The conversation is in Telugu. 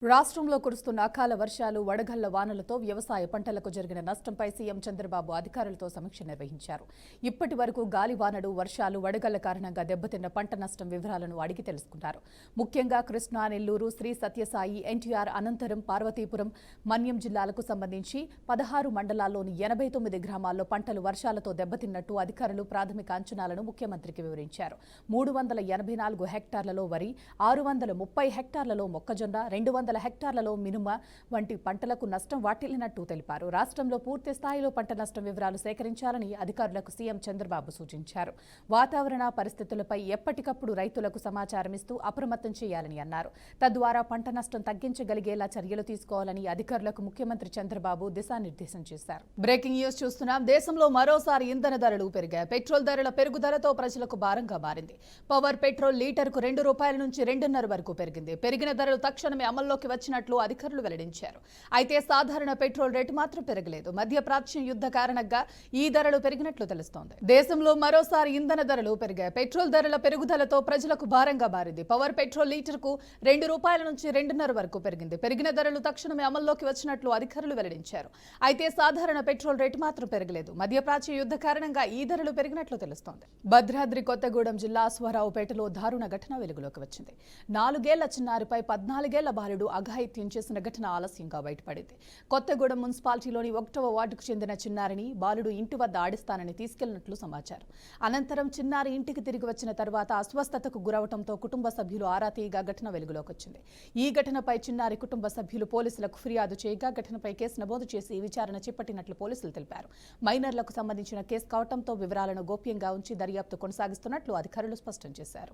రాష్ట్రంలో కురుస్తున్న అకాల వర్షాలు వడగళ్ల వానలతో వ్యవసాయ పంటలకు జరిగిన నష్టంపై సీఎం చంద్రబాబు అధికారులతో సమీక్ష నిర్వహించారు. ఇప్పటి వరకు గాలివానలు, వర్షాలు, వడగళ్ల కారణంగా దెబ్బతిన్న పంట నష్టం వివరాలను అడిగి తెలుసుకున్నారు. ముఖ్యంగా కృష్ణా, నెల్లూరు, శ్రీ సత్యసాయి, ఎన్టీఆర్, అనంతరం, పార్వతీపురం, మన్యం జిల్లాలకు సంబంధించి 16 మండలాల్లోని 89 గ్రామాల్లో పంటలు వర్షాలతో దెబ్బతిన్నట్టు అధికారులు ప్రాథమిక అంచనాలను ముఖ్యమంత్రికి వివరించారు. 384 హెక్టార్లలో వరి, 630 హెక్టార్లలో మొక్కజొన్న, 200 హెక్టార్లలో మినుమ వంటి పంటలకు నష్టం వాటిల్లినట్టు తెలిపారు. రాష్ట్రంలో పూర్తి స్థాయిలో పంట నష్టం వివరాలు సేకరించాలని అధికారులకు సీఎం చంద్రబాబు సూచించారు. వాతావరణ పరిస్థితులపై ఎప్పటికప్పుడు రైతులకు సమాచారం ఇస్తూ అప్రమత్తం చేయాలని అన్నారు. తద్వారా పంట నష్టం తగ్గించగలిగేలా చర్యలు తీసుకోవాలని అధికారులకు ముఖ్యమంత్రి చంద్రబాబు దిశానిర్దేశం చేశారు. బ్రేకింగ్ న్యూస్ చూస్తున్నాం. దేశంలో మరోసారి ఇంధన ధరలు పెరిగాయి. పెట్రోల్ ధరల పెరుగుదలతో ప్రజలకు భారంగా మారింది. పవర్ పెట్రోల్ లీటర్కు ₹2 నుంచి 2.5 వరకు పెరిగింది. పెరిగిన ధరలు తక్షణమే అమల్లోకి వచ్చినట్లు అధికారులు వెల్లడించారు. అయితే సాధారణ పెట్రోల్ రేటు మాత్రం పెరగలేదు. మధ్యప్రాచ్య యుద్ధ కారణంగా ఈ ధరలు పెరిగినట్లు తెలుస్తోంది. దేశంలో మరోసారి ఇంధన ధరలు పెరిగాయి. పెట్రోల్ ధరల పెరుగుదలతో ప్రజలకు భారంగా మారింది. పవర్ పెట్రోల్ లీటర్కు ₹2 నుంచి 2.5 వరకు పెరిగింది. పెరిగిన ధరలు తక్షణమే అమల్లోకి వచ్చినట్లు అధికారులు వెల్లడించారు. అయితే సాధారణ పెట్రోల్ రేటు మాత్రం పెరగలేదు. మధ్యప్రాచ్య యుద్ధ కారణంగా ఈ ధరలు పెరిగినట్లు తెలుస్తోంది. భద్రాద్రి కొత్తగూడెం జిల్లా అశ్వారావుపేటలో దారుణ ఘటన వెలుగులోకి వచ్చింది. 4 ఏళ్ల చిన్నారిపై 14 ఏళ్ల బాలుడు అఘాయిత్యం చేసిన ఘటన ఆలస్యంగా బయటపడింది. కొత్తగూడెం మున్సిపాలిటీలోని 1వ వార్డుకు చెందిన చిన్నారిని బాలుడు ఇంటి వద్ద ఆడిస్తానని తీసుకెళ్లినట్లు సమాచారం. అనంతరం చిన్నారి ఇంటికి తిరిగి వచ్చిన తర్వాత అస్వస్థతకు గురవడంతో కుటుంబ సభ్యులు ఆరా తీయగా ఘటన వెలుగులోకి వచ్చింది. ఈ ఘటనపై చిన్నారి కుటుంబ సభ్యులు పోలీసులకు ఫిర్యాదు చేయగా ఘటనపై కేసు నమోదు చేసి విచారణ చేపట్టినట్లు పోలీసులు తెలిపారు. మైనర్లకు సంబంధించిన కేసు కావడంతో వివరాలను గోప్యంగా ఉంచి దర్యాప్తు కొనసాగిస్తున్నట్లు అధికారులు స్పష్టం చేశారు.